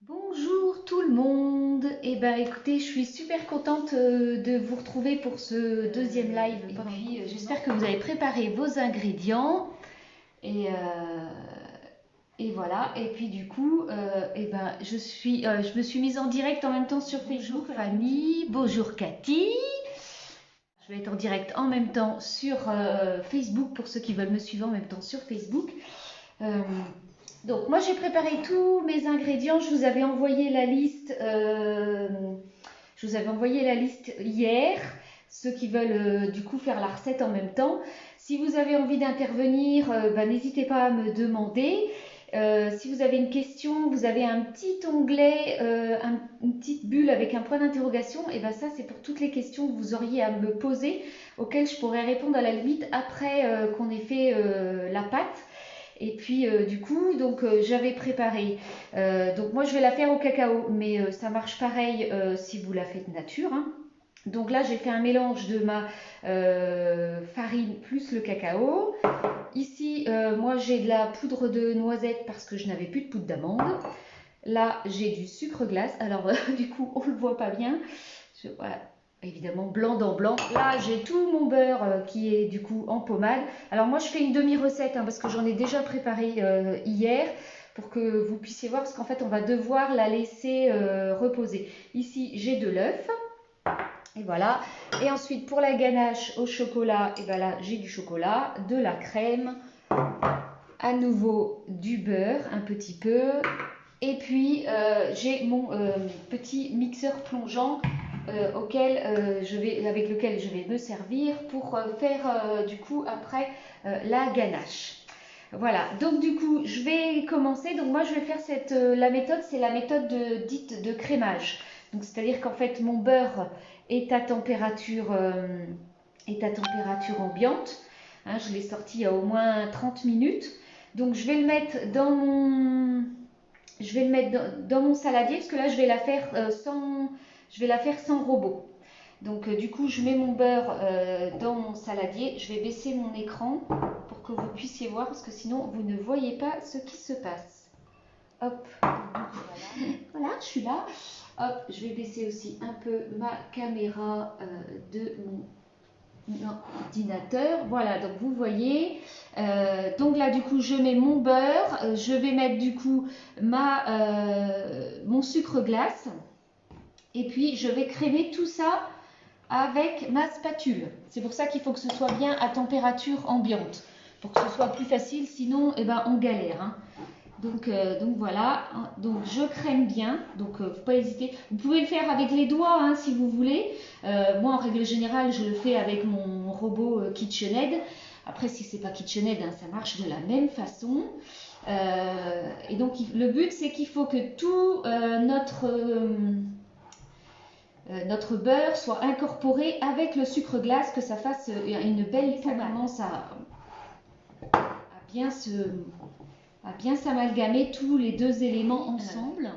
Bonjour tout le monde. Écoutez, je suis super contente de vous retrouver pour ce deuxième live. Et puis j'espère que vous avez préparé vos ingrédients et, euh, et voilà. Et puis du coup, je me suis mise en direct en même temps sur Facebook. Fanny, bonjour Cathy. Je vais être en direct en même temps sur Facebook pour ceux qui veulent me suivre en même temps sur Facebook. Euh, donc moi j'ai préparé tous mes ingrédients, je vous avais envoyé la liste, hier, ceux qui veulent du coup faire la recette en même temps. Si vous avez envie d'intervenir, n'hésitez pas à me demander. Si vous avez une question, vous avez un petit onglet, une petite bulle avec un point d'interrogation, et ça c'est pour toutes les questions que vous auriez à me poser, auxquelles je pourrais répondre à la limite après qu'on ait fait la pâte. Et puis j'avais préparé. Donc moi je vais la faire au cacao, mais ça marche pareil si vous la faites nature, hein. Donc là j'ai fait un mélange de ma farine plus le cacao. Ici moi j'ai de la poudre de noisette parce que je n'avais plus de poudre d'amande. Là j'ai du sucre glace. Alors du coup on le voit pas bien. Voilà, évidemment blanc dans blanc. Là j'ai tout mon beurre qui est du coup en pommade. Alors moi je fais une demi-recette parce que j'en ai déjà préparé hier pour que vous puissiez voir, parce qu'en fait on va devoir la laisser reposer. Ici j'ai de l'œuf et voilà. Et ensuite pour la ganache au chocolat, et là j'ai du chocolat, de la crème, à nouveau du beurre un petit peu, et puis j'ai mon petit mixeur plongeant avec lequel je vais me servir pour faire du coup après la ganache. Voilà, donc du coup je vais commencer. Donc moi je vais faire la méthode, c'est la méthode dite de crémage. Donc c'est-à-dire qu'en fait mon beurre est à température ambiante. Hein, je l'ai sorti il y a au moins 30 minutes. Donc je vais le mettre dans mon saladier, parce que là je vais la faire sans robot. Donc du coup je mets mon beurre dans mon saladier. Je vais baisser mon écran pour que vous puissiez voir, parce que sinon vous ne voyez pas ce qui se passe. Hop, voilà, je suis là. Hop, je vais baisser aussi un peu ma caméra de mon ordinateur. Voilà, donc vous voyez. Donc là du coup je mets mon beurre, je vais mettre du coup mon sucre glace, et puis je vais crémer tout ça avec ma spatule. C'est pour ça qu'il faut que ce soit bien à température ambiante, pour que ce soit plus facile, sinon on galère, hein. Donc voilà, donc je crème bien, donc faut pas hésiter. Vous pouvez le faire avec les doigts hein, si vous voulez. Moi en règle générale je le fais avec mon robot KitchenAid. Après si c'est pas KitchenAid, hein, ça marche de la même façon. Et donc le but c'est qu'il faut que tout notre beurre soit incorporé avec le sucre glace, que ça fasse une belle pommade. Ça à bien s'amalgamer tous les deux éléments ensemble.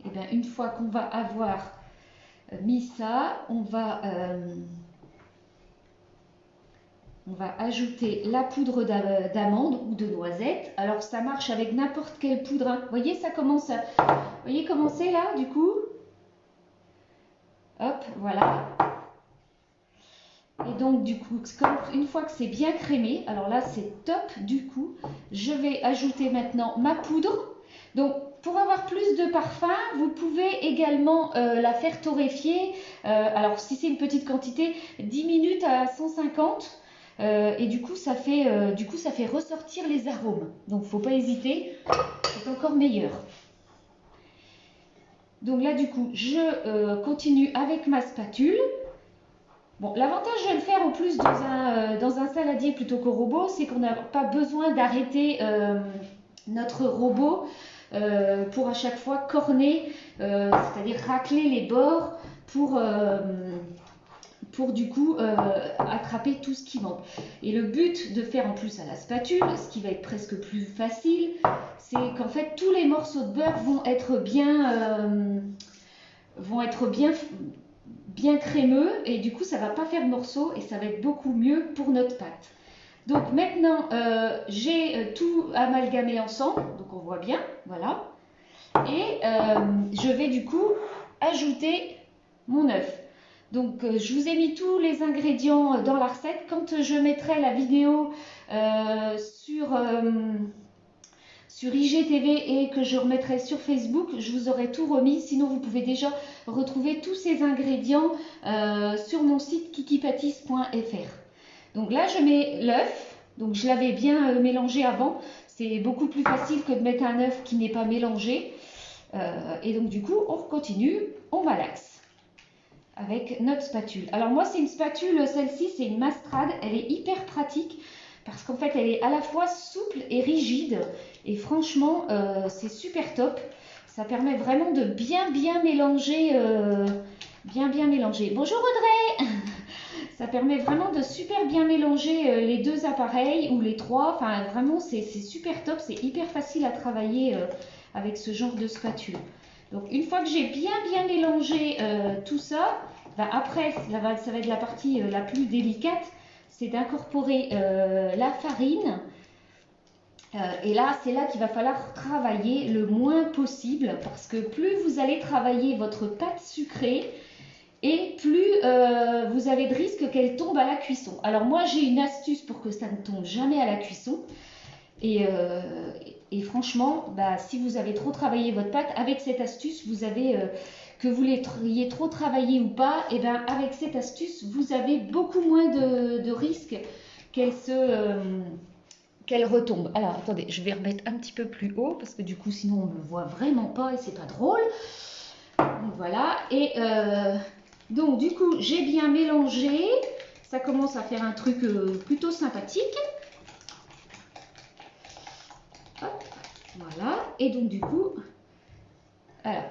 Et bien une fois qu'on va avoir mis ça, on va ajouter la poudre d'amande ou de noisette. Alors ça marche avec n'importe quelle poudre, hein. Vous voyez, ça commence à... Vous voyez comment c'est là du coup? Hop, voilà. Et donc du coup, une fois que c'est bien crémé, alors là c'est top du coup, je vais ajouter maintenant ma poudre. Donc pour avoir plus de parfum, vous pouvez également la faire torréfier. Alors si c'est une petite quantité, 10 minutes à 150. Et du coup ça fait ressortir les arômes. Donc faut pas hésiter, c'est encore meilleur. Donc là du coup, je continue avec ma spatule. Bon, l'avantage de le faire en plus dans un saladier plutôt qu'au robot, c'est qu'on n'a pas besoin d'arrêter notre robot pour à chaque fois corner, c'est-à-dire racler les bords pour du coup attraper tout ce qui manque. Et le but de faire en plus à la spatule, ce qui va être presque plus facile, c'est qu'en fait tous les morceaux de beurre vont être bien crémeux, et du coup ça va pas faire de morceaux et ça va être beaucoup mieux pour notre pâte. Donc maintenant j'ai tout amalgamé ensemble, donc on voit bien, voilà. Et je vais du coup ajouter mon œuf. Donc je vous ai mis tous les ingrédients dans la recette. Quand je mettrai la vidéo sur IGTV et que je remettrai sur Facebook, je vous aurai tout remis. Sinon, vous pouvez déjà retrouver tous ces ingrédients sur mon site kikipâtisse.fr. Donc là, je mets l'œuf. Donc je l'avais bien mélangé avant. C'est beaucoup plus facile que de mettre un œuf qui n'est pas mélangé. Et donc du coup, on continue, on malaxe avec notre spatule. Alors moi, c'est une spatule, celle-ci, c'est une Mastrad. Elle est hyper pratique parce qu'en fait, elle est à la fois souple et rigide. Et franchement, c'est super top. Ça permet vraiment de bien mélanger. Bien mélanger. Bonjour Audrey. Ça permet vraiment de super bien mélanger les deux appareils ou les trois. Enfin, vraiment, c'est super top. C'est hyper facile à travailler avec ce genre de spatule. Donc, une fois que j'ai bien mélangé tout ça, bah, après, ça va être la partie la plus délicate. C'est d'incorporer la farine. Et là, c'est là qu'il va falloir travailler le moins possible parce que plus vous allez travailler votre pâte sucrée et plus vous avez de risque qu'elle tombe à la cuisson. Alors moi, j'ai une astuce pour que ça ne tombe jamais à la cuisson. Et franchement, bah, si vous avez trop travaillé votre pâte, avec cette astuce, vous avez, que vous l'ayez trop travaillé ou pas, et ben avec cette astuce, vous avez beaucoup moins de risques qu'elle retombe. Alors attendez, je vais remettre un petit peu plus haut parce que du coup sinon on ne me voit vraiment pas et c'est pas drôle. Donc voilà, et donc du coup j'ai bien mélangé, ça commence à faire un truc plutôt sympathique. Hop, voilà, et donc du coup, alors,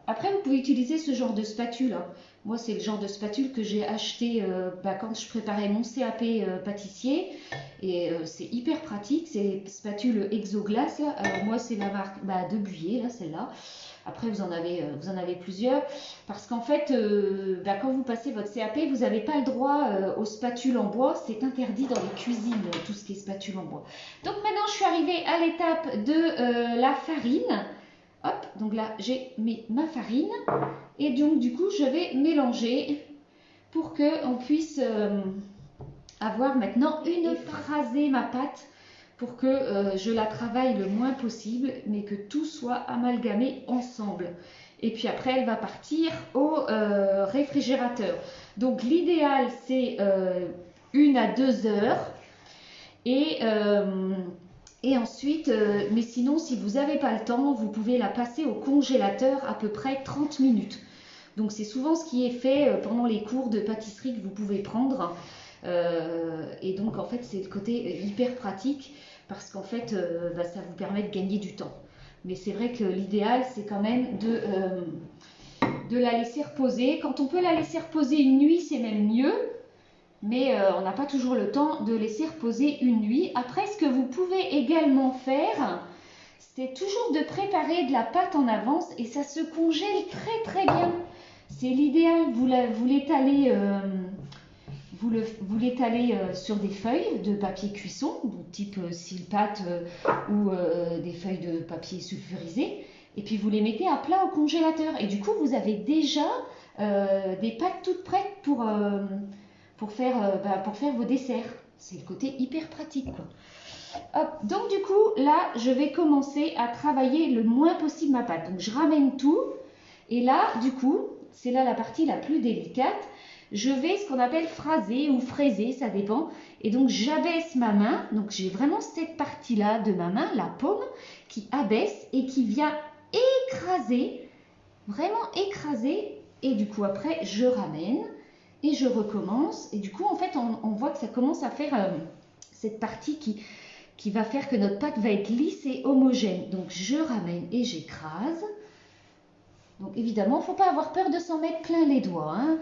après vous pouvez utiliser ce genre de spatule, hein. Moi, c'est le genre de spatule que j'ai acheté quand je préparais mon CAP pâtissier. Et c'est hyper pratique. C'est spatule Exoglace. Là. Alors, moi, c'est la marque de Buyer, là, celle-là. Après, vous en avez plusieurs. Parce qu'en fait, quand vous passez votre CAP, vous n'avez pas le droit aux spatules en bois. C'est interdit dans les cuisines, tout ce qui est spatule en bois. Donc, maintenant, je suis arrivée à l'étape de la farine. Hop, donc là, j'ai mis ma farine. Et donc, du coup, je vais mélanger pour qu'on puisse avoir maintenant écraser ma pâte pour que je la travaille le moins possible, mais que tout soit amalgamé ensemble. Et puis après, elle va partir au réfrigérateur. Donc, l'idéal, c'est 1 à 2 heures. Et ensuite, mais sinon, si vous n'avez pas le temps, vous pouvez la passer au congélateur à peu près 30 minutes. Donc, c'est souvent ce qui est fait pendant les cours de pâtisserie que vous pouvez prendre. Et donc, en fait, c'est le côté hyper pratique parce qu'en fait, ça vous permet de gagner du temps. Mais c'est vrai que l'idéal, c'est quand même de la laisser reposer. Quand on peut la laisser reposer une nuit, c'est même mieux. Mais on n'a pas toujours le temps de laisser reposer une nuit. Après, ce que vous pouvez également faire, c'est toujours de préparer de la pâte en avance et ça se congèle très bien. C'est l'idéal, vous l'étalez sur des feuilles de papier cuisson, type cile-pâte ou des feuilles de papier sulfurisé. Et puis vous les mettez à plat au congélateur. Et du coup, vous avez déjà des pâtes toutes prêtes pour faire vos desserts. C'est le côté hyper pratique, quoi. Hop, donc du coup, là, je vais commencer à travailler le moins possible ma pâte. Donc je ramène tout. Et là, du coup, c'est là la partie la plus délicate. Je vais ce qu'on appelle phraser ou fraiser, ça dépend. Et donc j'abaisse ma main. Donc j'ai vraiment cette partie-là de ma main, la paume, qui abaisse et qui vient écraser, vraiment écraser. Et du coup, après, je ramène. Et je recommence. Et du coup, en fait, on voit que ça commence à faire cette partie qui va faire que notre pâte va être lisse et homogène. Donc, je ramène et j'écrase. Donc, évidemment, il ne faut pas avoir peur de s'en mettre plein les doigts, hein.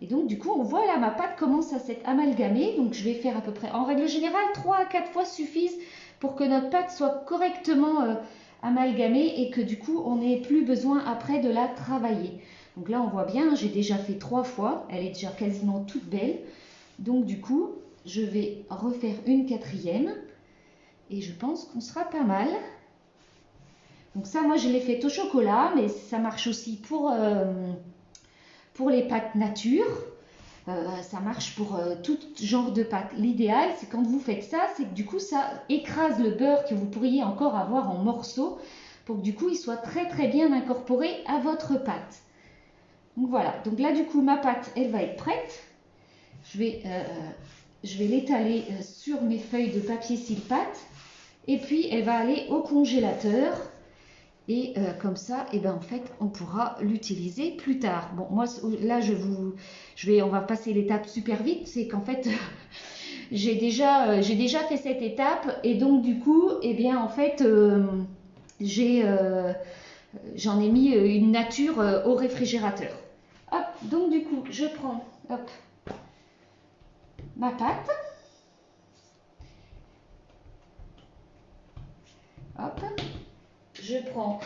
Et donc, du coup, on voit là, ma pâte commence à s'être amalgamée. Donc, je vais faire à peu près, en règle générale, 3 à 4 fois suffisent pour que notre pâte soit correctement amalgamée et que du coup, on n'ait plus besoin après de la travailler. Donc là, on voit bien, j'ai déjà fait 3 fois. Elle est déjà quasiment toute belle. Donc du coup, je vais refaire une 4e. Et je pense qu'on sera pas mal. Donc ça, moi, je l'ai fait au chocolat, mais ça marche aussi pour les pâtes nature. Ça marche pour tout genre de pâtes. L'idéal, c'est quand vous faites ça, c'est que du coup, ça écrase le beurre que vous pourriez encore avoir en morceaux pour que du coup, il soit très très bien incorporé à votre pâte. Donc voilà, donc là du coup, ma pâte, elle va être prête. Je vais l'étaler sur mes feuilles de papier cile-pâte et puis elle va aller au congélateur. Et comme ça, et ben en fait, on pourra l'utiliser plus tard. Bon, moi, là, on va passer l'étape super vite. C'est qu'en fait, j'ai déjà fait cette étape. Et donc, du coup, et bien, en fait, j'en ai mis une nature au réfrigérateur. Hop, donc, du coup, je prends, hop, ma pâte. Hop. Je prends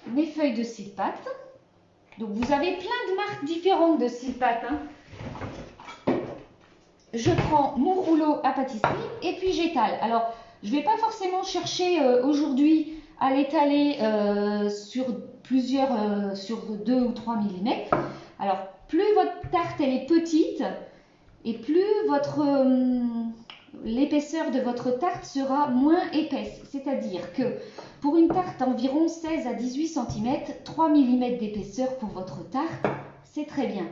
mes feuilles de cile-pâte. Donc vous avez plein de marques différentes de cile-pâte. Je prends mon rouleau à pâtisserie et puis j'étale. Alors je ne vais pas forcément chercher aujourd'hui à l'étaler sur 2 ou 3 mm. Alors plus votre tarte elle est petite et plus l'épaisseur de votre tarte sera moins épaisse. C'est-à-dire que pour une tarte d'environ 16 à 18 cm, 3 mm d'épaisseur pour votre tarte, c'est très bien.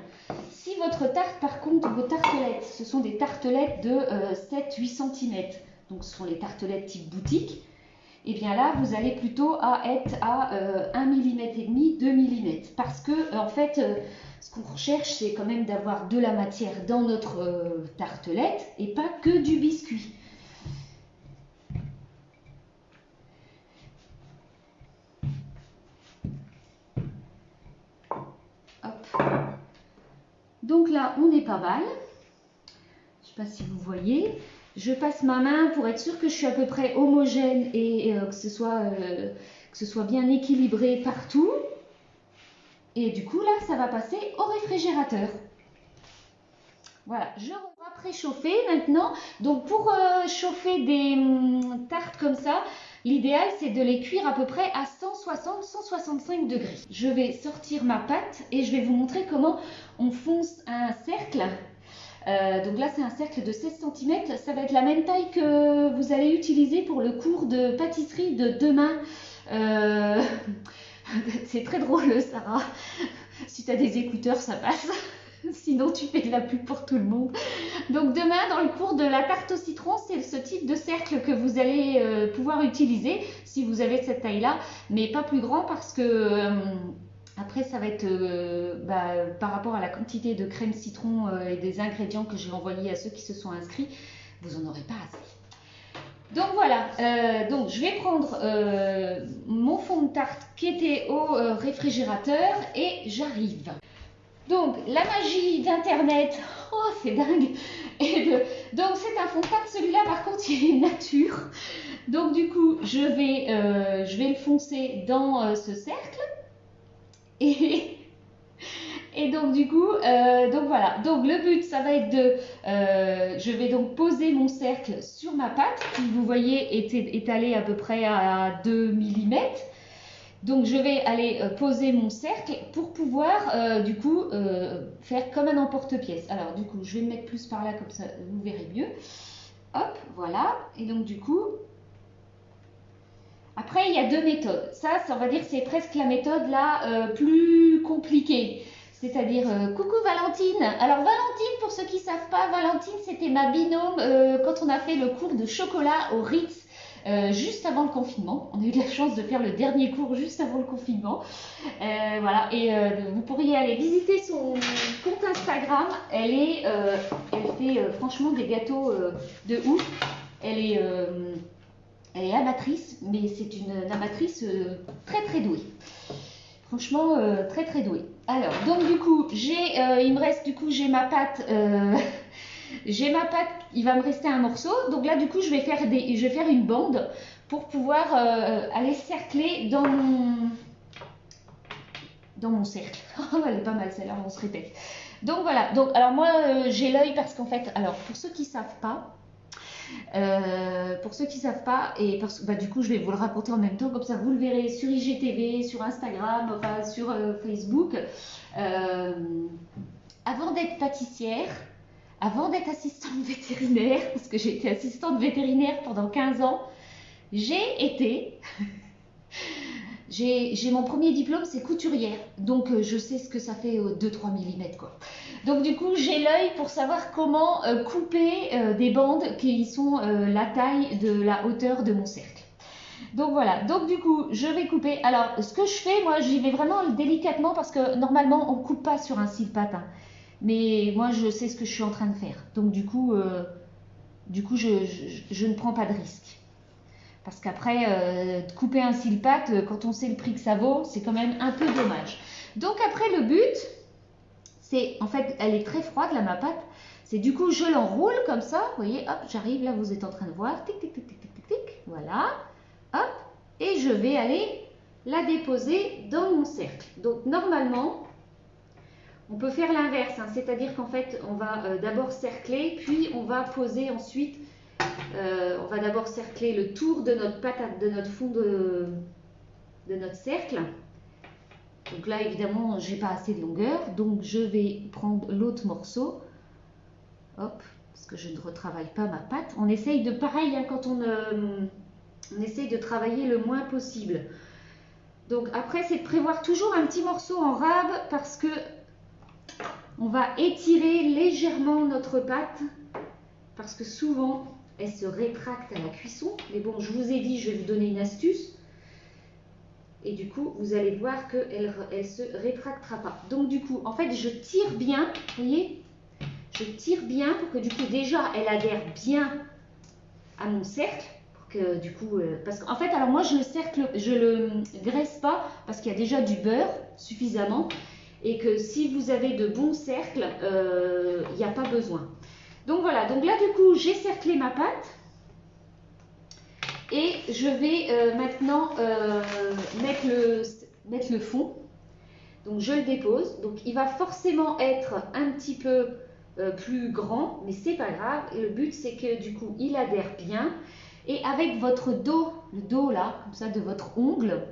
Si votre tarte, par contre, vos tartelettes, ce sont des tartelettes de 7-8 cm, donc ce sont les tartelettes type boutique, et bien là, vous allez plutôt être à 1 mm et demi, 2 mm. Parce que, en fait, ce qu'on recherche, c'est quand même d'avoir de la matière dans notre tartelette et pas que du biscuit. Hop. Donc là, on est pas mal. Je ne sais pas si vous voyez. Je passe ma main pour être sûre que je suis à peu près homogène et que ce soit bien équilibré partout. Et du coup, là, ça va passer au réfrigérateur. Voilà, je vais préchauffer maintenant. Donc, pour chauffer des tartes comme ça, l'idéal, c'est de les cuire à peu près à 160-165 degrés. Je vais sortir ma pâte et je vais vous montrer comment on fonce un cercle. Donc là, c'est un cercle de 16 cm. Ça va être la même taille que vous allez utiliser pour le cours de pâtisserie de demain. C'est très drôle, Sarah. Si tu as des écouteurs, ça passe. Sinon, tu fais de la pub pour tout le monde. Donc demain, dans le cours de la tarte au citron, c'est ce type de cercle que vous allez pouvoir utiliser si vous avez cette taille-là, mais pas plus grand parce que après, ça va être par rapport à la quantité de crème citron et des ingrédients que j'ai envoyés à ceux qui se sont inscrits, vous n'en aurez pas assez. Donc voilà, donc je vais prendre mon fond de tarte qui était au réfrigérateur et j'arrive. Donc la magie d'internet, oh c'est dingue. Donc c'est un fond de tarte, celui-là par contre il est nature. Donc du coup je vais le foncer dans ce cercle. Et donc du coup, donc voilà, donc le but ça va être je vais donc poser mon cercle sur ma pâte qui vous voyez est étalée à peu près à 2 mm. Donc je vais aller poser mon cercle pour pouvoir du coup faire comme un emporte-pièce. Alors du coup je vais me mettre plus par là comme ça vous verrez mieux. Hop, voilà, et donc du coup... Après, il y a deux méthodes. Ça, on va dire, c'est presque la méthode là plus compliquée. C'est-à-dire, coucou Valentine. Alors Valentine, pour ceux qui ne savent pas, Valentine, c'était ma binôme quand on a fait le cours de chocolat au Ritz juste avant le confinement. On a eu de la chance de faire le dernier cours juste avant le confinement. Voilà, et vous pourriez aller visiter son compte Instagram. Elle fait franchement des gâteaux de ouf. Elle est amatrice, mais c'est une amatrice très très douée. Franchement, très très douée. Alors, donc du coup, il me reste, du coup, j'ai ma pâte, il va me rester un morceau. Donc là, du coup, je vais faire une bande pour pouvoir aller cercler dans mon cercle. Elle est pas mal celle-là, on se répète. Donc voilà, alors moi, j'ai l'œil parce qu'en fait, alors pour ceux qui ne savent pas, Pour ceux qui ne savent pas, et parce que bah, du coup je vais vous le raconter en même temps, comme ça vous le verrez sur IGTV, sur Instagram, enfin sur Facebook. Avant d'être pâtissière, avant d'être assistante vétérinaire, parce que j'ai été assistante vétérinaire pendant 15 ans, j'ai mon premier diplôme, c'est couturière. Donc je sais ce que ça fait 2-3 mm quoi. Donc du coup, j'ai l'œil pour savoir comment couper des bandes qui sont la taille de la hauteur de mon cercle. Donc voilà, donc du coup, je vais couper. Alors, ce que je fais, moi, j'y vais vraiment délicatement parce que normalement, on ne coupe pas sur un cil-patte. Hein. Mais moi, je sais ce que je suis en train de faire. Donc du coup, je ne prends pas de risque. Parce qu'après, couper un cil-patte, quand on sait le prix que ça vaut, c'est quand même un peu dommage. Donc après, le but, c'est, en fait, elle est très froide, là, ma pâte. C'est du coup, je l'enroule comme ça. Vous voyez, hop, j'arrive, là, vous êtes en train de voir. Tic, tic, tic, tic, tic, tic, tic. Voilà. Hop. Et je vais aller la déposer dans mon cercle. Donc, normalement, on peut faire l'inverse. Hein, c'est-à-dire qu'en fait, on va d'abord cercler, puis on va poser ensuite... on va d'abord cercler le tour de notre pâte, de notre fond de notre cercle. Donc là, évidemment, j'ai pas assez de longueur, donc je vais prendre l'autre morceau. Hop, parce que je ne retravaille pas ma pâte. On essaye de, pareil, hein, quand on essaye de travailler le moins possible. Donc après, c'est de prévoir toujours un petit morceau en rab parce que on va étirer légèrement notre pâte parce que souvent, elle se rétracte à la cuisson. Mais bon, je vous ai dit, je vais vous donner une astuce. Et du coup, vous allez voir qu'elle ne se rétractera pas. Donc du coup, en fait, je tire bien, vous voyez, je tire bien pour que du coup, déjà, elle adhère bien à mon cercle. Pour que du coup, parce qu'en fait, alors moi, je le graisse pas parce qu'il y a déjà du beurre suffisamment. Et que si vous avez de bons cercles, il n'y a pas besoin. Donc voilà, donc là, du coup, j'ai cerclé ma pâte. Et je vais maintenant mettre le fond. Donc je le dépose. Donc il va forcément être un petit peu plus grand, mais c'est pas grave. Et le but c'est que du coup il adhère bien. Et avec votre dos, le dos là, comme ça de votre ongle.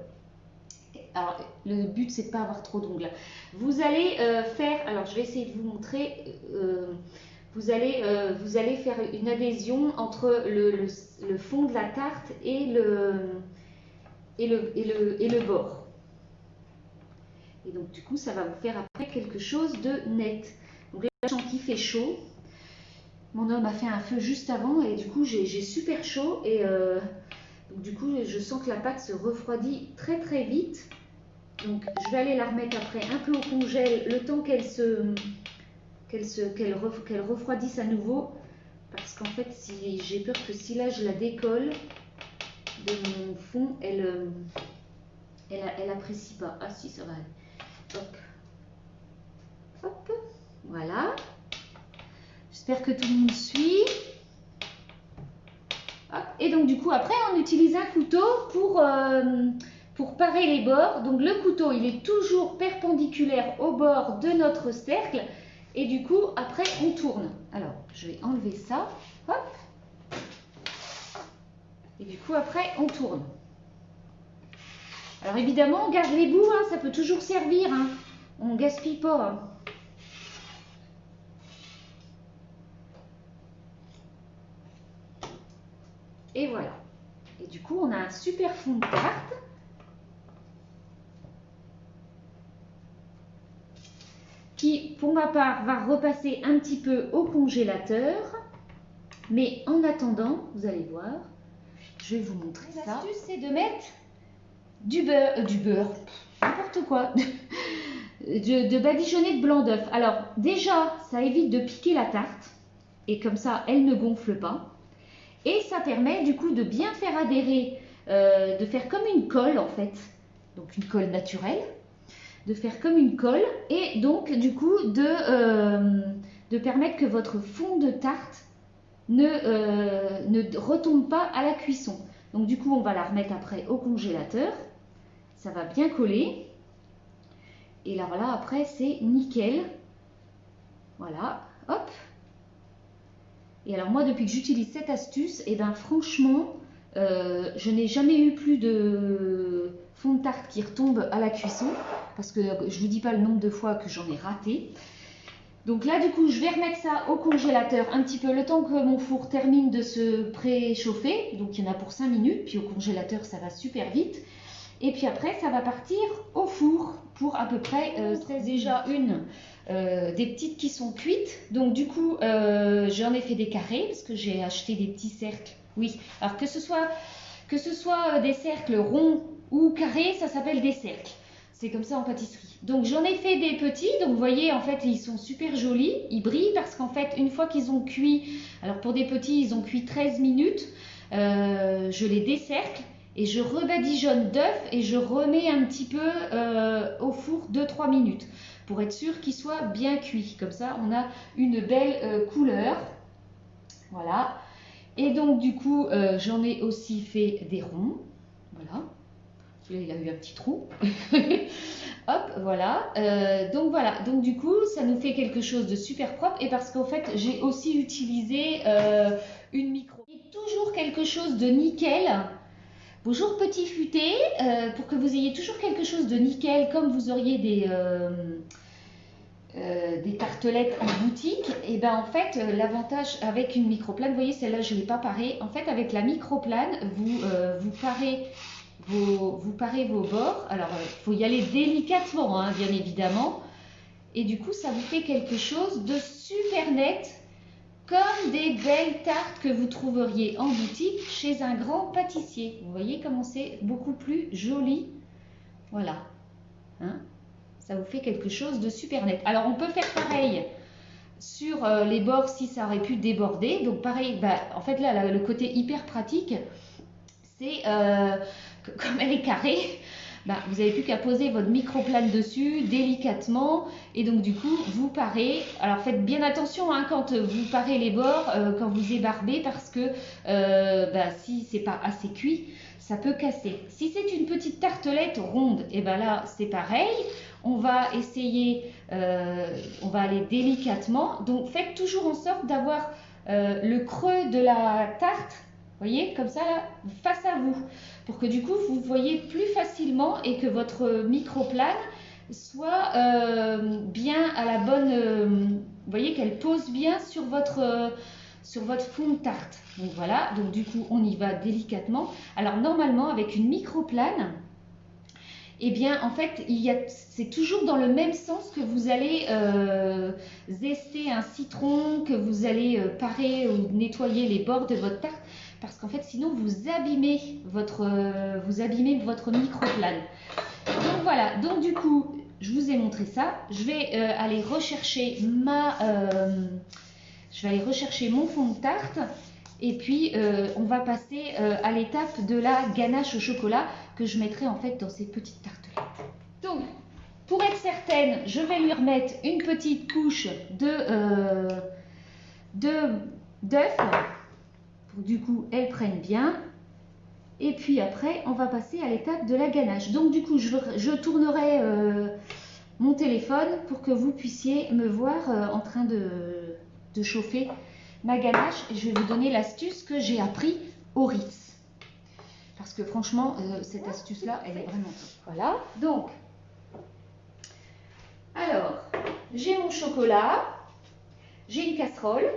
Alors le but c'est de pas avoir trop d'ongles. Vous allez faire, alors je vais essayer de vous montrer. Vous allez faire une adhésion entre le fond de la tarte et le bord. Et donc du coup, ça va vous faire après quelque chose de net. Donc là, je sens qu'il fait chaud. Mon homme a fait un feu juste avant et du coup, j'ai super chaud. Et donc du coup, je sens que la pâte se refroidit très très vite. Donc je vais aller la remettre après un peu au congèle, le temps qu'elle refroidisse à nouveau, parce qu'en fait j'ai peur que si là je la décolle de mon fond, elle apprécie pas. Ah si, ça va aller. Hop, hop, voilà. J'espère que tout le monde suit. Hop. Et donc du coup après on utilise un couteau pour parer les bords. Donc le couteau il est toujours perpendiculaire au bord de notre cercle. Et du coup, après, on tourne. Alors, je vais enlever ça. Hop. Et du coup, après, on tourne. Alors, évidemment, on garde les bouts. Hein, ça peut toujours servir. Hein. On ne gaspille pas. Hein. Et voilà. Et du coup, on a un super fond de tarte. Qui, pour ma part, va repasser un petit peu au congélateur. Mais en attendant, vous allez voir, je vais vous montrer ça. L'astuce, c'est de mettre du beurre, n'importe quoi, de badigeonner de blanc d'œuf. Alors, déjà, ça évite de piquer la tarte. Et comme ça, elle ne gonfle pas. Et ça permet, du coup, de bien faire adhérer, de faire comme une colle, en fait. Donc, une colle naturelle. De faire comme une colle et donc du coup de permettre que votre fond de tarte ne retombe pas à la cuisson. Donc du coup on va la remettre après au congélateur, ça va bien coller et là voilà après c'est nickel, voilà hop, Et alors moi, depuis que j'utilise cette astuce, et ben franchement, je n'ai jamais eu plus de fond de tarte qui retombe à la cuisson, parce que je vous dis pas le nombre de fois que j'en ai raté. Donc là, du coup, je vais remettre ça au congélateur un petit peu, le temps que mon four termine de se préchauffer. Donc il y en a pour 5 minutes, puis au congélateur, ça va super vite. Et puis après, ça va partir au four pour à peu près 16 déjà une des petites qui sont cuites. Donc du coup, j'en ai fait des carrés parce que j'ai acheté des petits cercles. Oui, alors que ce soit des cercles ronds ou carrés, ça s'appelle des cercles. C'est comme ça en pâtisserie. Donc j'en ai fait des petits, donc vous voyez en fait ils sont super jolis, ils brillent parce qu'en fait une fois qu'ils ont cuit, alors pour des petits ils ont cuit 13 minutes, je les décercle et je rebadigeonne d'œufs et je remets un petit peu au four 2-3 minutes pour être sûr qu'ils soient bien cuits. Comme ça on a une belle couleur. Voilà. Et donc du coup j'en ai aussi fait des ronds. Voilà. Là, il a eu un petit trou. Hop, voilà. Donc du coup, ça nous fait quelque chose de super propre. Et parce qu'en fait, j'ai aussi utilisé une micro. Et toujours quelque chose de nickel. Bonjour petit futé. Pour que vous ayez toujours quelque chose de nickel, comme vous auriez des tartelettes en boutique, et ben en fait l'avantage avec une microplane, vous voyez celle-là je ne l'ai pas parée, en fait avec la microplane vous parez vos bords. Alors il faut y aller délicatement hein, bien évidemment, et du coup ça vous fait quelque chose de super net, comme des belles tartes que vous trouveriez en boutique chez un grand pâtissier. Vous voyez comment c'est beaucoup plus joli, voilà hein. Ça vous fait quelque chose de super net. Alors on peut faire pareil sur les bords si ça aurait pu déborder. Donc pareil, bah, en fait là le côté hyper pratique, c'est comme elle est carrée, bah, vous n'avez plus qu'à poser votre microplane dessus délicatement. Et donc du coup vous parez. Alors faites bien attention hein, quand vous parez les bords, quand vous ébarbez, parce que bah, si c'est pas assez cuit, ça peut casser. Si c'est une petite tartelette ronde, et ben là c'est pareil. On va essayer, on va aller délicatement. Donc faites toujours en sorte d'avoir le creux de la tarte, vous voyez, comme ça là, face à vous, pour que du coup vous voyez plus facilement et que votre microplane soit bien à la bonne, vous voyez qu'elle pose bien sur votre fond de tarte. Donc voilà, donc du coup on y va délicatement. Alors normalement avec une microplane, eh bien en fait c'est toujours dans le même sens que vous allez zester un citron, que vous allez parer ou nettoyer les bords de votre tarte, parce qu'en fait sinon vous abîmez votre microplane. Donc voilà, donc du coup je vous ai montré ça. Je vais aller rechercher mon fond de tarte. Et puis on va passer à l'étape de la ganache au chocolat que je mettrai en fait dans ces petites tartelettes. Donc pour être certaine, je vais lui remettre une petite couche d'œufs pour que du coup elles prennent bien. Et puis après on va passer à l'étape de la ganache. Donc du coup je tournerai mon téléphone pour que vous puissiez me voir en train de chauffer ma ganache, et je vais vous donner l'astuce que j'ai appris au Ritz, parce que franchement cette astuce là elle est vraiment top. Voilà, donc alors j'ai mon chocolat, j'ai une casserole,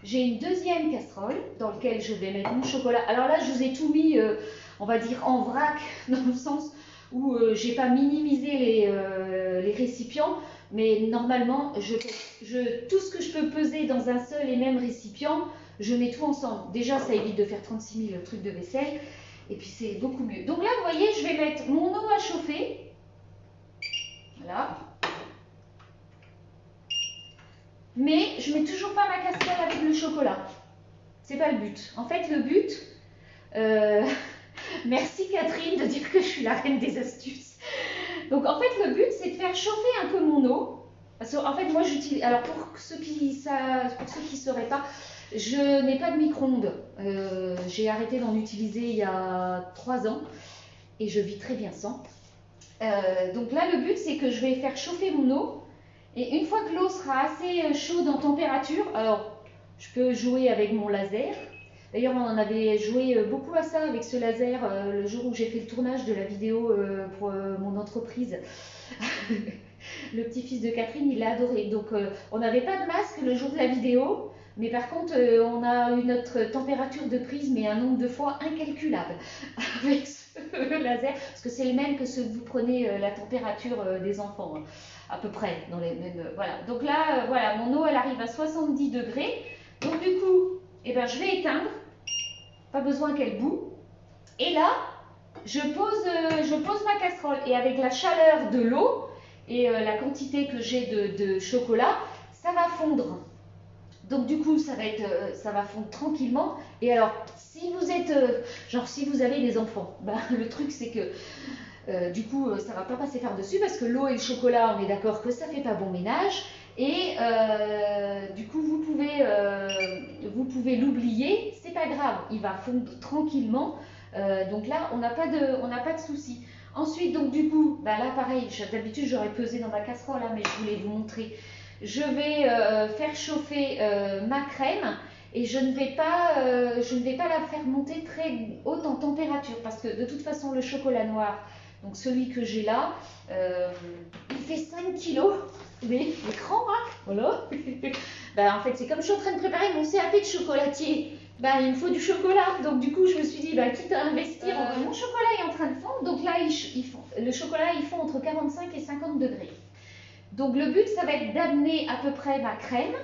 j'ai une deuxième casserole dans laquelle je vais mettre mon chocolat. Alors là je vous ai tout mis on va dire en vrac, dans le sens où j'ai pas minimisé les récipients. Mais normalement, tout ce que je peux peser dans un seul et même récipient, je mets tout ensemble. Déjà, ça évite de faire 36 000 trucs de vaisselle. Et puis, c'est beaucoup mieux. Donc là, vous voyez, je vais mettre mon eau à chauffer. Voilà. Mais je ne mets toujours pas ma casserole avec le chocolat. C'est pas le but. En fait, le but... merci Catherine de dire que je suis la reine des astuces. Donc en fait le but c'est de faire chauffer un peu mon eau. Parce qu'en fait moi j'utilise, alors pour ceux qui ne sauraient pas, je n'ai pas de micro-ondes. J'ai arrêté d'en utiliser il y a 3 ans et je vis très bien sans. Donc là le but c'est que je vais faire chauffer mon eau, et une fois que l'eau sera assez chaude en température, alors Je peux jouer avec mon laser. D'ailleurs, on en avait joué beaucoup à ça avec ce laser le jour où j'ai fait le tournage de la vidéo pour mon entreprise. Le petit-fils de Catherine, il l'a adoré. Donc, on n'avait pas de masque le jour de la vidéo, mais par contre, on a eu notre température de prise, mais un nombre de fois incalculable avec ce laser, parce que c'est le même que ceux que vous prenez la température des enfants, à peu près, dans les mêmes. Voilà. Donc là, voilà, mon eau, elle arrive à 70 degrés. Donc, du coup, eh ben, je vais éteindre. Pas besoin qu'elle boue. Et là, je pose ma casserole. Et avec la chaleur de l'eau et la quantité que j'ai de chocolat, ça va fondre. Donc du coup, ça va fondre tranquillement. Et alors, si vous êtes, genre si vous avez des enfants, bah, le truc c'est que du coup, ça va pas passer par-dessus parce que l'eau et le chocolat, on est d'accord que ça fait pas bon ménage. Et du coup, vous pouvez l'oublier, c'est pas grave, il va fondre tranquillement. Donc là, on n'a pas de souci. Ensuite, donc du coup, bah là pareil, d'habitude j'aurais pesé dans ma casserole, là, mais je voulais vous montrer. Je vais faire chauffer ma crème et je ne vais pas la faire monter très haute en température parce que de toute façon, le chocolat noir, donc celui que j'ai là, il fait 5 kilos. L'écran, hein, voilà. Ben, en fait, c'est comme je suis en train de préparer mon CAP de chocolatier. Ben, il me faut du chocolat. Donc, du coup, je me suis dit, ben, quitte à investir, mon chocolat est en train de fondre. Donc là, le chocolat, il fond entre 45 et 50 degrés. Donc, le but, ça va être d'amener à peu près ma crème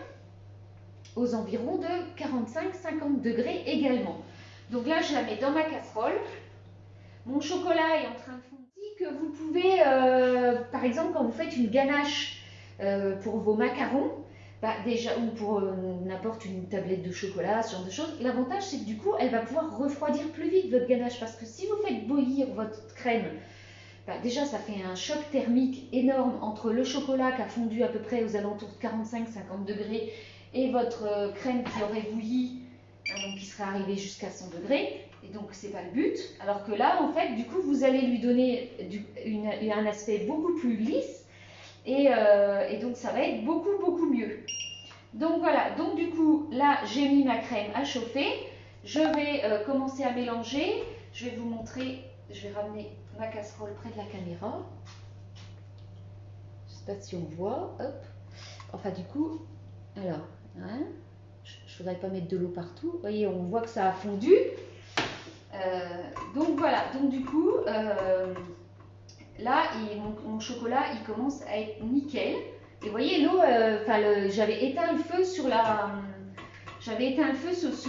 aux environs de 45-50 degrés également. Donc là, je la mets dans ma casserole. Mon chocolat est en train de fondre. Que vous pouvez, par exemple, quand vous faites une ganache pour vos macarons, bah déjà, ou pour n'importe une tablette de chocolat, ce genre de choses, l'avantage c'est que du coup, elle va pouvoir refroidir plus vite votre ganache parce que si vous faites bouillir votre crème, bah déjà ça fait un choc thermique énorme entre le chocolat qui a fondu à peu près aux alentours de 45-50 degrés et votre crème qui aurait bouilli, hein, donc qui serait arrivée jusqu'à 100 degrés. Et donc, c'est pas le but. Alors que là, en fait, du coup, vous allez lui donner un aspect beaucoup plus lisse. Et donc, ça va être beaucoup mieux. Donc, voilà. Donc, du coup, là, j'ai mis ma crème à chauffer. Je vais commencer à mélanger. Je vais vous montrer. Je vais ramener ma casserole près de la caméra. Je ne sais pas si on voit. Hop. Enfin, du coup, alors, hein, je ne voudrais pas mettre de l'eau partout. Vous voyez, on voit que ça a fondu. Donc voilà, donc du coup, là, mon chocolat, il commence à être nickel. Et vous voyez, l'eau, j'avais éteint le feu sous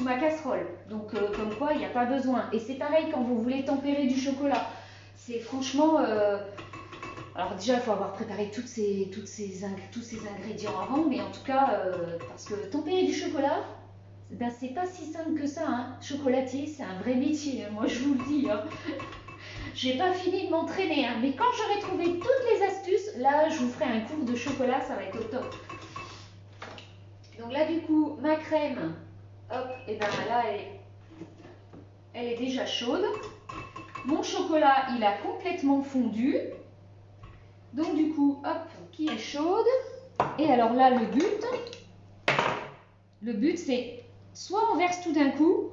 ma casserole. Donc, comme quoi, il n'y a pas besoin. Et c'est pareil quand vous voulez tempérer du chocolat. C'est franchement... alors déjà, il faut avoir préparé tous ces ingrédients avant. Mais en tout cas, parce que tempérer du chocolat... Ben, c'est pas si simple que ça, hein. Chocolatier, c'est un vrai métier, moi je vous le dis. Hein. J'ai pas fini de m'entraîner, hein. Mais quand j'aurai trouvé toutes les astuces, là je vous ferai un cours de chocolat, ça va être au top. Donc là du coup, ma crème, hop, et ben là elle est déjà chaude. Mon chocolat, il a complètement fondu. Donc du coup, hop, qui est chaude. Et alors là, le but c'est... Soit on verse tout d'un coup,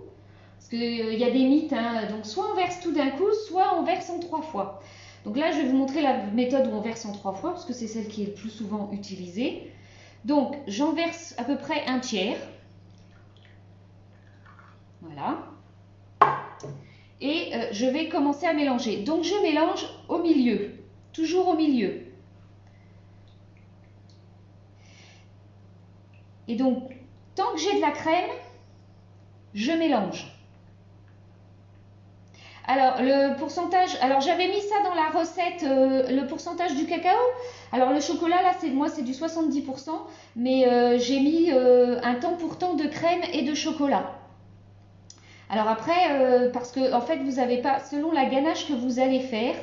parce qu'il y a des mythes, hein, donc soit on verse tout d'un coup, soit on verse en 3 fois. Donc là, je vais vous montrer la méthode où on verse en 3 fois, parce que c'est celle qui est le plus souvent utilisée. Donc, j'en verse à peu près un tiers. Voilà. Et je vais commencer à mélanger. Donc, je mélange au milieu, toujours au milieu. Et donc, tant que j'ai de la crème, je mélange. Alors, le pourcentage, alors j'avais mis ça dans la recette, le pourcentage du cacao. Alors, le chocolat, là, moi, c'est du 70%, mais j'ai mis un temps pour temps de crème et de chocolat. Alors après, parce que, en fait, vous n'avez pas, selon la ganache que vous allez faire,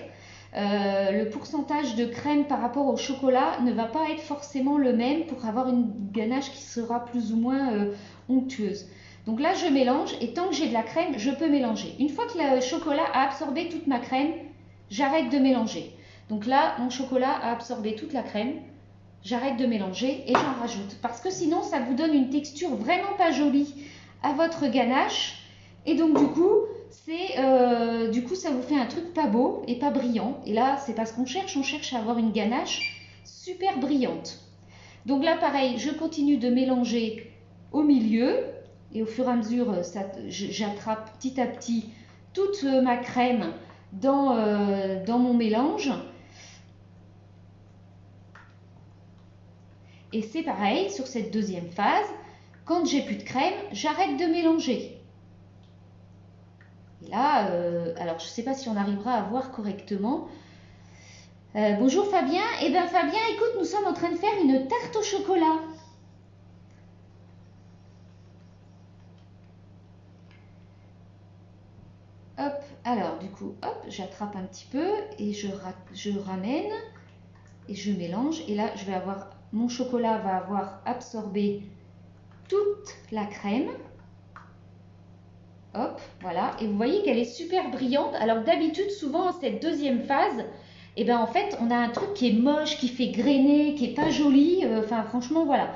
le pourcentage de crème par rapport au chocolat ne va pas être forcément le même pour avoir une ganache qui sera plus ou moins onctueuse. Donc là, je mélange et tant que j'ai de la crème, je peux mélanger. Une fois que le chocolat a absorbé toute ma crème, j'arrête de mélanger. Donc là, mon chocolat a absorbé toute la crème. j'arrête de mélanger et j'en rajoute. Parce que sinon, ça vous donne une texture vraiment pas jolie à votre ganache. Et donc du coup, ça vous fait un truc pas beau et pas brillant. Et là, c'est pas ce qu'on cherche à avoir une ganache super brillante. Donc là, pareil, je continue de mélanger au milieu. Et au fur et à mesure, j'attrape petit à petit toute ma crème dans mon mélange. Et c'est pareil, sur cette deuxième phase, quand j'ai plus de crème, j'arrête de mélanger. Et là, alors je ne sais pas si on arrivera à voir correctement. Bonjour Fabien. Eh bien Fabien, écoute, nous sommes en train de faire une tarte au chocolat. Hop, alors du coup, hop, j'attrape un petit peu et je ramène et je mélange. Et là, mon chocolat va avoir absorbé toute la crème. Hop, voilà. Et vous voyez qu'elle est super brillante. Alors d'habitude, souvent, cette deuxième phase, eh ben, en fait, on a un truc qui est moche, qui fait grainer, qui est pas joli. Enfin, franchement, voilà.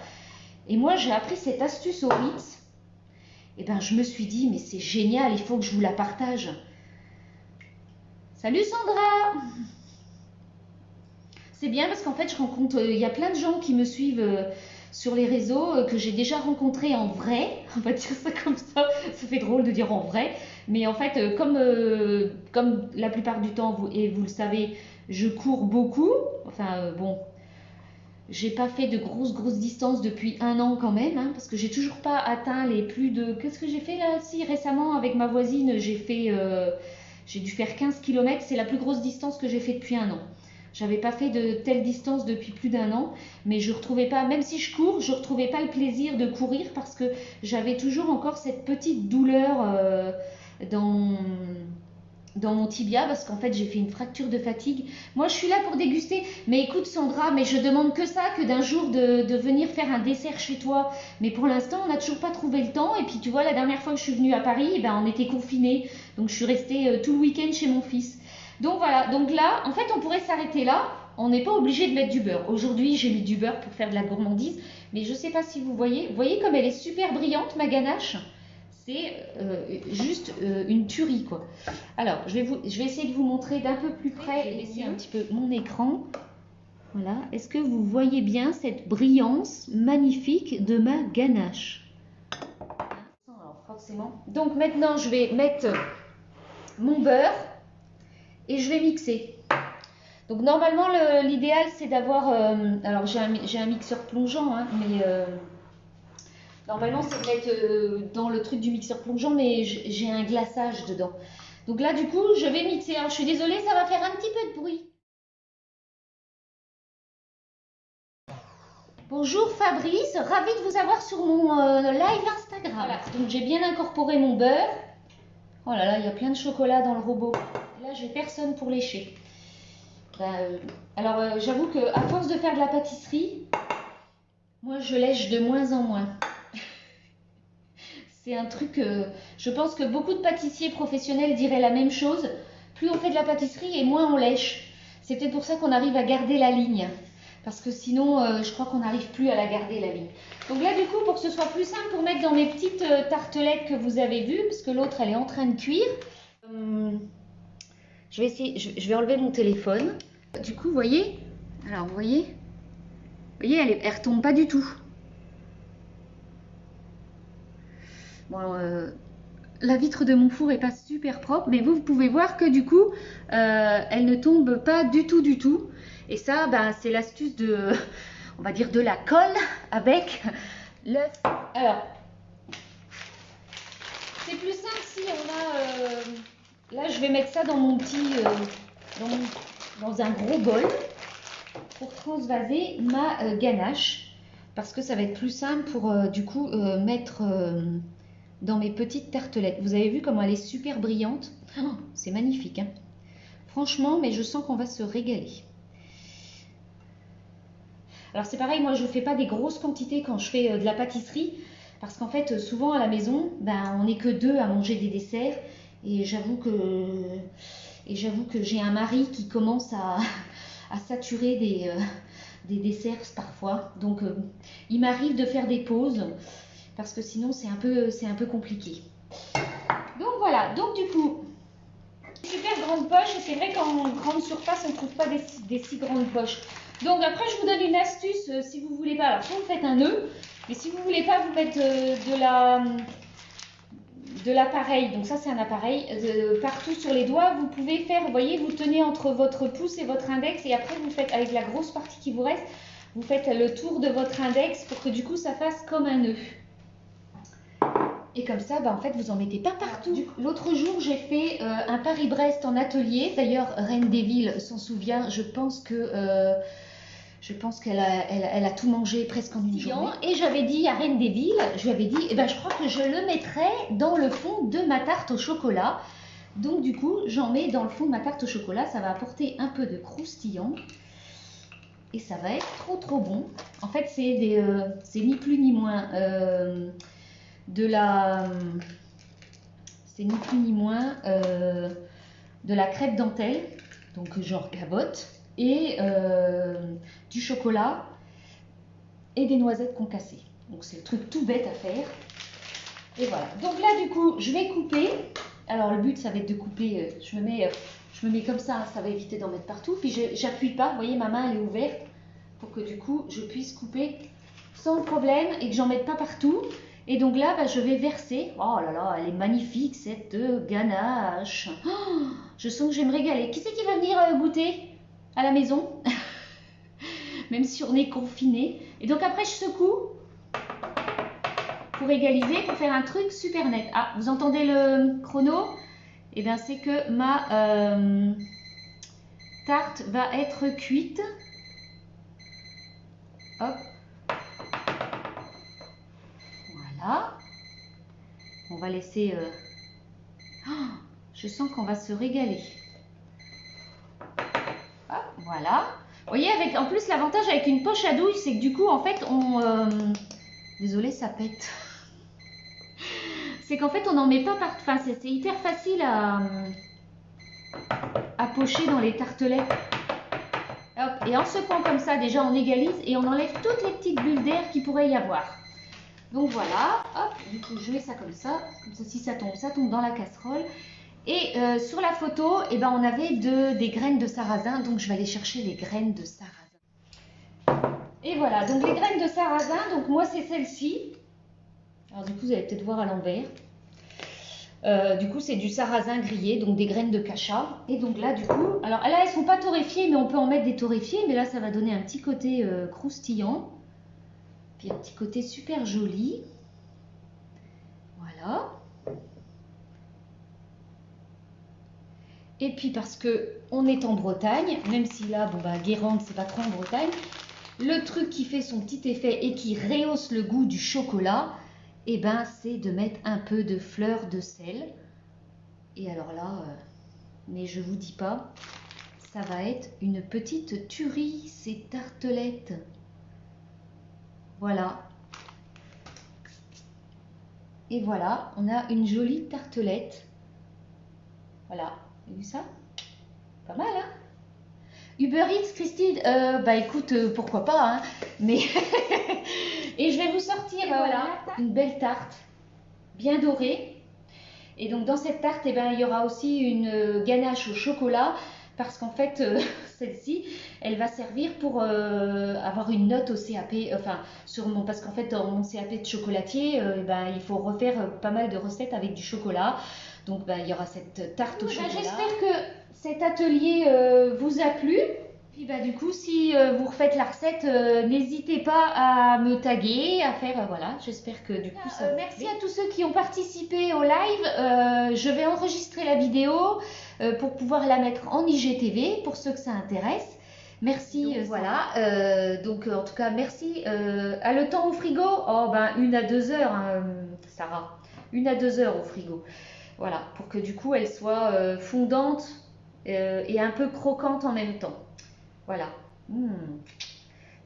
Et moi, j'ai appris cette astuce au Ritz. Et ben, je me suis dit, mais c'est génial, il faut que je vous la partage. Salut Sandra! C'est bien parce qu'en fait, je rencontre, il y a plein de gens qui me suivent sur les réseaux que j'ai déjà rencontrés en vrai. On va dire ça comme ça fait drôle de dire en vrai. Mais en fait, comme la plupart du temps, vous le savez, je cours beaucoup. Enfin, bon, j'ai pas fait de grosses distances depuis 1 an quand même, hein, parce que j'ai toujours pas atteint les plus de... Qu'est-ce que j'ai fait là? Si, récemment, avec ma voisine, j'ai dû faire 15 km. C'est la plus grosse distance que j'ai fait depuis 1 an. J'avais pas fait de telle distance depuis plus d'1 an, mais je retrouvais pas, même si je cours, je retrouvais pas le plaisir de courir parce que j'avais toujours encore cette petite douleur dans mon tibia parce qu'en fait j'ai fait une fracture de fatigue. Moi je suis là pour déguster, mais écoute Sandra, mais je demande que ça, que d'un jour de venir faire un dessert chez toi, mais pour l'instant on n'a toujours pas trouvé le temps. Et puis tu vois, la dernière fois que je suis venue à Paris, eh ben, on était confinés, donc je suis restée tout le week-end chez mon fils. Donc voilà, donc là, en fait, on pourrait s'arrêter là. On n'est pas obligé de mettre du beurre. Aujourd'hui, j'ai mis du beurre pour faire de la gourmandise. Mais je ne sais pas si vous voyez. Vous voyez comme elle est super brillante, ma ganache? C'est juste une tuerie, quoi. Alors, je vais essayer de vous montrer d'un peu plus près. Je vais baisser un petit peu mon écran. Voilà. Est-ce que vous voyez bien cette brillance magnifique de ma ganache? Alors, forcément. Donc maintenant, je vais mettre mon beurre. Et je vais mixer. Donc normalement l'idéal c'est d'avoir, alors j'ai un mixeur plongeant, hein, mais normalement c'est de mettre dans le truc du mixeur plongeant, mais j'ai un glaçage dedans. Donc là du coup je vais mixer. Alors je suis désolée, ça va faire un petit peu de bruit. Bonjour Fabrice, ravie de vous avoir sur mon live Instagram. Voilà, donc j'ai bien incorporé mon beurre. Oh là là, il y a plein de chocolat dans le robot. Là, j'ai personne pour lécher. Alors, j'avoue qu'à force de faire de la pâtisserie, moi, je lèche de moins en moins. C'est un truc, je pense que beaucoup de pâtissiers professionnels diraient la même chose. Plus on fait de la pâtisserie et moins on lèche. C'est peut-être pour ça qu'on arrive à garder la ligne. Parce que sinon, je crois qu'on n'arrive plus à la garder, la ligne. Donc là, du coup, pour que ce soit plus simple, pour mettre dans mes petites tartelettes que vous avez vues, parce que l'autre, elle est en train de cuire, je vais enlever mon téléphone. Du coup, vous voyez, alors vous voyez, elle retombe pas du tout. Bon, la vitre de mon four est pas super propre, mais vous pouvez voir que du coup, elle ne tombe pas du tout. Et ça, ben, c'est l'astuce de, on va dire, de la colle avec l'œuf. Alors, c'est plus simple si on a... là, je vais mettre ça dans mon petit... dans un gros bol pour transvaser ma ganache. Parce que ça va être plus simple pour, du coup, mettre dans mes petites tartelettes. Vous avez vu comment elle est super brillante? Oh, c'est magnifique, hein? Franchement, mais je sens qu'on va se régaler. Alors c'est pareil, moi je ne fais pas des grosses quantités quand je fais de la pâtisserie, parce qu'en fait souvent à la maison, ben, on n'est que 2 à manger des desserts, et j'avoue que j'ai un mari qui commence à saturer des desserts parfois. Donc il m'arrive de faire des pauses parce que sinon c'est un peu compliqué. Donc voilà, donc du coup, super grande poche. Et c'est vrai qu'en grande surface, on ne trouve pas des si grandes poches. Donc après, je vous donne une astuce si vous voulez pas. Alors, soit vous faites un nœud, mais si vous voulez pas vous mettre de l'appareil, donc ça c'est un appareil, partout sur les doigts, vous pouvez faire, vous voyez, vous tenez entre votre pouce et votre index et après vous faites, avec la grosse partie qui vous reste, vous faites le tour de votre index pour que du coup ça fasse comme un nœud. Et comme ça, en fait, vous en mettez pas partout. L'autre jour, j'ai fait un Paris-Brest en atelier. D'ailleurs, Reine des Villes s'en souvient. Je pense qu'elle a tout mangé presque en une journée. Et j'avais dit à Reine des Villes, je lui avais dit, je crois que je le mettrai dans le fond de ma tarte au chocolat. Donc du coup, j'en mets dans le fond de ma tarte au chocolat. Ça va apporter un peu de croustillant. Et ça va être trop bon. En fait, c'est ni plus ni moins c'est ni plus ni moins de la crêpe dentelle, donc genre cabotte, et du chocolat et des noisettes concassées. Donc c'est le truc tout bête à faire. Et voilà. Donc là du coup je vais couper. Alors le but ça va être de couper. Je me mets comme ça, ça va éviter d'en mettre partout. Puis j'appuie pas. Vous voyez, ma main elle est ouverte pour que du coup je puisse couper sans problème et que j'en mette pas partout. Et donc là, je vais verser. Oh là là, elle est magnifique cette ganache. Oh, je sens que je vais me régaler. Qui c'est qui va venir goûter à la maison? Même si on est confiné. Et donc après, je secoue pour égaliser, pour faire un truc super net. Ah, vous entendez le chrono? Eh bien, c'est que ma tarte va être cuite. Hop. Voilà. On va laisser... Oh, je sens qu'on va se régaler. Hop, voilà. Vous voyez, en plus, l'avantage avec une poche à douille, c'est que du coup, en fait, désolée, ça pète. C'est qu'en fait, on n'en met pas partout. Enfin, c'est hyper facile à pocher dans les tartelettes. Hop. Et en secouant comme ça, déjà, on égalise et on enlève toutes les petites bulles d'air qu'il pourrait y avoir. Donc voilà, hop, du coup je mets ça comme ça si ça tombe dans la casserole. Et sur la photo, on avait des graines de sarrasin, donc je vais aller chercher les graines de sarrasin. Et voilà, donc les graines de sarrasin, donc moi c'est celle-ci. Alors du coup vous allez peut-être voir à l'envers. Du coup c'est du sarrasin grillé, donc des graines de cacha. Et donc là du coup, alors là elles sont pas torréfiées, mais on peut en mettre des torréfiées, mais là ça va donner un petit côté croustillant. Puis un petit côté super joli. Voilà. Et puis parce que on est en Bretagne, même si là, Guérande, c'est pas trop en Bretagne, le truc qui fait son petit effet et qui rehausse le goût du chocolat, c'est de mettre un peu de fleur de sel. Et alors là, mais je vous dis pas, ça va être une petite tuerie, ces tartelettes. Voilà. Et voilà, on a une jolie tartelette. Voilà, vous avez vu ça? Pas mal, hein? Uber Eats, Christine, écoute, pourquoi pas, hein? Mais et je vais vous sortir, voilà, une belle tarte, bien dorée. Et donc dans cette tarte, il y aura aussi une ganache au chocolat. Parce qu'en fait, celle-ci, elle va servir pour avoir une note au CAP, parce qu'en fait, dans mon CAP de chocolatier, il faut refaire pas mal de recettes avec du chocolat. Donc, il y aura cette tarte au chocolat. J'espère que cet atelier vous a plu. Puis, du coup, si vous refaites la recette, n'hésitez pas à me taguer, à faire, voilà. J'espère que du coup, ça vous merci plaît. À tous ceux qui ont participé au live. Je vais enregistrer la vidéo pour pouvoir la mettre en IGTV pour ceux que ça intéresse. Merci. Donc, voilà. Donc en tout cas, merci. À le temps au frigo, 1 à 2 heures, hein, Sarah. 1 à 2 heures au frigo. Voilà, pour que du coup elle soit fondante et un peu croquante en même temps. Voilà.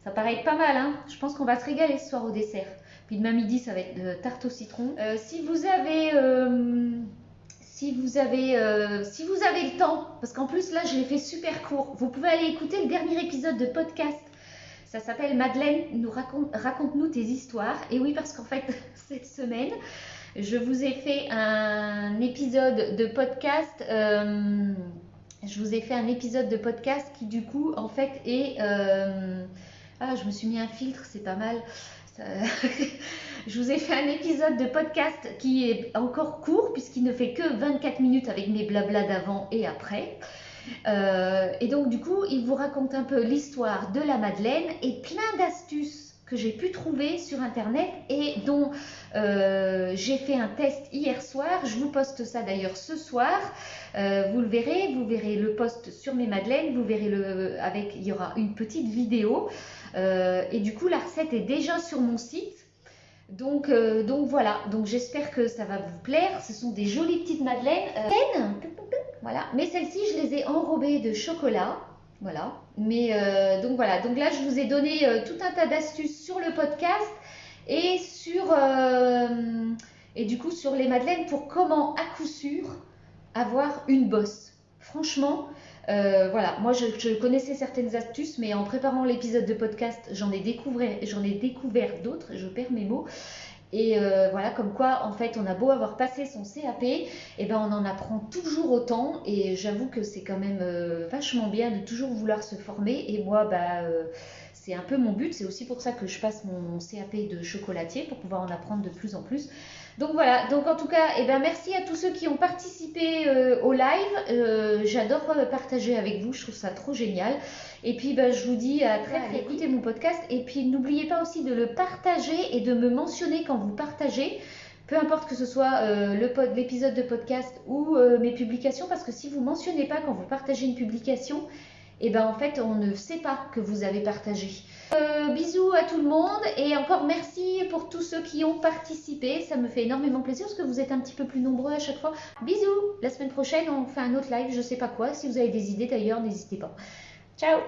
Ça paraît être pas mal, hein. Je pense qu'on va se régaler ce soir au dessert. Puis demain midi, ça va être de tarte au citron. Si vous avez le temps, parce qu'en plus là je l'ai fait super court, vous pouvez aller écouter le dernier épisode de podcast. Ça s'appelle Madeleine, raconte-nous tes histoires. Et oui, parce qu'en fait, cette semaine, je vous ai fait un épisode de podcast. Je vous ai fait un épisode de podcast qui du coup, en fait, est... Ah, je me suis mis un filtre, c'est pas mal. Ça- Je vous ai fait un épisode de podcast qui est encore court puisqu'il ne fait que 24 minutes avec mes blablas d'avant et après. Et donc du coup, il vous raconte un peu l'histoire de la Madeleine et plein d'astuces que j'ai pu trouver sur internet et dont j'ai fait un test hier soir. Je vous poste ça d'ailleurs ce soir. Vous verrez le post sur mes Madeleines, vous verrez il y aura une petite vidéo. Et du coup, la recette est déjà sur mon site. Donc voilà, donc j'espère que ça va vous plaire. Ce sont des jolies petites madeleines. Voilà, mais celles-ci, je les ai enrobées de chocolat. Voilà, mais donc voilà, donc là, je vous ai donné tout un tas d'astuces sur le podcast et et du coup sur les madeleines pour comment à coup sûr avoir une bosse. Franchement, voilà, moi je connaissais certaines astuces, mais en préparant l'épisode de podcast, j'en ai découvert d'autres, je perds mes mots. Et voilà, comme quoi, en fait, on a beau avoir passé son CAP, et ben on en apprend toujours autant. Et j'avoue que c'est quand même vachement bien de toujours vouloir se former. Et moi, c'est un peu mon but. C'est aussi pour ça que je passe mon CAP de chocolatier, pour pouvoir en apprendre de plus en plus. Donc voilà, donc en tout cas, eh ben, merci à tous ceux qui ont participé au live. J'adore partager avec vous, je trouve ça trop génial. Et puis je vous dis à très très écoutez mon podcast. Et puis n'oubliez pas aussi de le partager et de me mentionner quand vous partagez. Peu importe que ce soit l'épisode de podcast ou mes publications, parce que si vous ne mentionnez pas quand vous partagez une publication, et ben en fait on ne sait pas que vous avez partagé. Bisous à tout le monde et encore merci pour tous ceux qui ont participé, ça me fait énormément plaisir parce que vous êtes un petit peu plus nombreux à chaque fois. Bisous, la semaine prochaine on fait un autre live, je sais pas quoi, si vous avez des idées d'ailleurs n'hésitez pas. Ciao.